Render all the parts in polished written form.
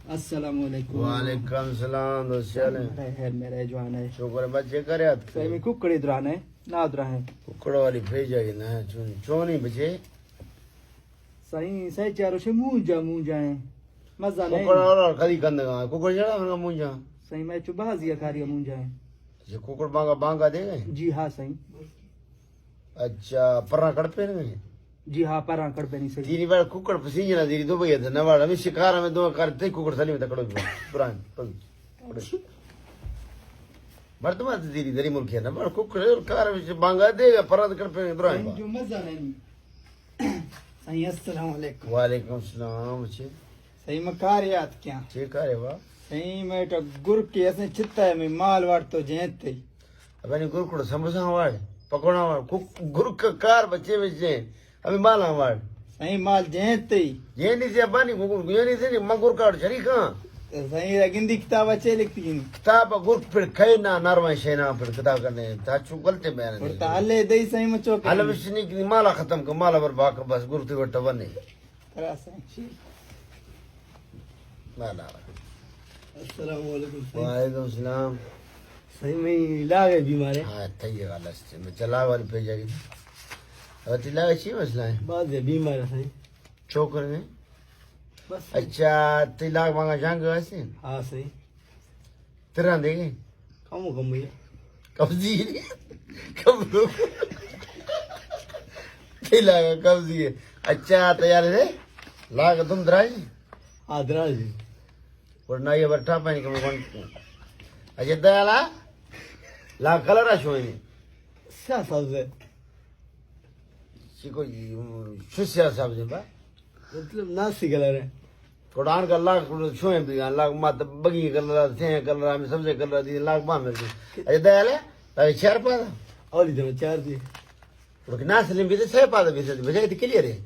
अस्सलाम वालेकुम। वालेकुम सलाम दोस्त है मेरे जवान है शुक्र बच्चे करे सही में कुकड़ी दुरान है ना दुरान है कुकड़ वाली भेजा ही ना चोनी बचे सही सही चारों से मुंजा है मजा नहीं कुकड़ और खरी कंदगा कुकड़ जड़ा हमका मुंजा सही मैं चुबा जिया खारिया मुंजा है ये कुकड़ बांगा बांगा देगा जी हाँ सही अच्छा परा कड़पे नहीं जी हाँ पर आंकड़ पे नहीं सही तीन बार कुकड़ पसीज ना दीरी दो भैया था नवाड़ा में शिकार में दो करते कुकड़ साली में तकड़ो पुरान मर्द मत दीरी दरी मुल्क है ना बड़ कुकड़ और कार में बांगा देगा परा कड़पे दुरान जो मजा नहीं सही अस्सलाम वालेकुम। वालेकुम सलाम बच्चे सही में कार्यात क्या चे करे वाह सही में तो गुर के ऐसे चित्ता है मैं माल वाट तो जेते अब गुर को समोसा वाड़ पकोड़ा वाड़ गुर का कार बच्चे बच्चे अभी माला वाड़ सही माल जेते ये नहीं से बानी ये नहीं से मंगुर का शरीका सही रगिंदी किताब अच्छे लिखती हैं किताब गुर फिर कई ना नरवा शेना फिर किताब करने ताचू गलते बयान और ताले दई सही में चौक हाल विश्नी की माला खत्म कर माला पर बाक बस गुर ते वट बने करा सही माला अस्सलाम वालेकुम। वालेकुम सलाम सही में लागे बीमार है हां तय वाला से मैं चला वाली पे जाएगी अब तिला अच्छी मसला है बाद में बीमार है सही चोकर में बस अच्छा तिला मांगा जांग वैसे हाँ सही तेरा देंगे कम भैया कब्जी कब तिला कब्जी अच्छा तैयार है लाग तुम दराज आदरा जी और ना ये बैठा पानी कम कौन अच्छा दयाला ला कलर शो है क्या सबसे चिको शिष्य साहब जी बा मतलब नासी कलर है कोडान का लाख शो है भी लाख मत बगी कलर थे कलर में सबसे कलर दी लाख बा मेरे अच्छा दयाला ताकि चार पा और इधर चार दी और ना सलीम भी तो छह पा भी बजाय तो क्लियर है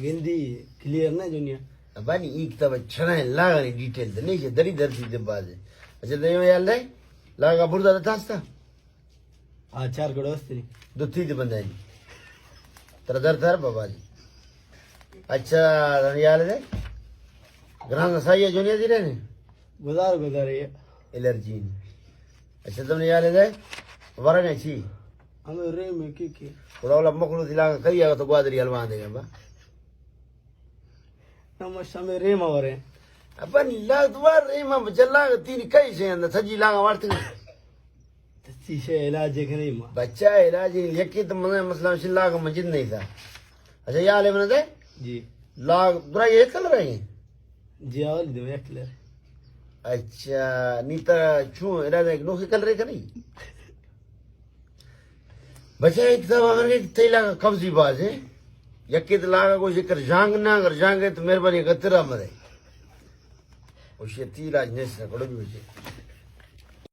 गिंदी क्लियर ना दुनिया बानी एक तब छना लागा डिटेल तो नहीं है दरी दर्दी के बाद अच्छा तो ये याद है लागा बुर्दा तो था हाँ चार कड़ो वस्ती दो थी तो बंदा नहीं तेरा दर्द था बाबा जी अच्छा याद है ग्राम सही है जोनिया जी ने गुजार ये एलर्जी अच्छा तुमने याद है वरंग है छी हमें रे में की थोड़ा वाला मकड़ू दिलागा करिएगा तो ग्वादरी हलवा देगा बा नमस्ते हमें रे मारे अपन लाग द्वार रे मां चला तीन कई से अंदर सजी लागा वार्ते शीशे इलाज देख नहीं मां बच्चा इलाज यकी तो मने मसला शिल्ला का मस्जिद नहीं था अच्छा ये आले मने दे जी लाग दुरा ये कलर है जी और दो एक कलर अच्छा नीता छू इलाज एक नोखे कलर है नहीं बच्चा एक तो हमारे तेला का कब्जी बाज है यकी तो लागा कोई जिक्र जांग ना अगर जांगे तो मेहरबानी कर तेरा मरे उसे तीला इलाज नहीं से कड़ो भी बचे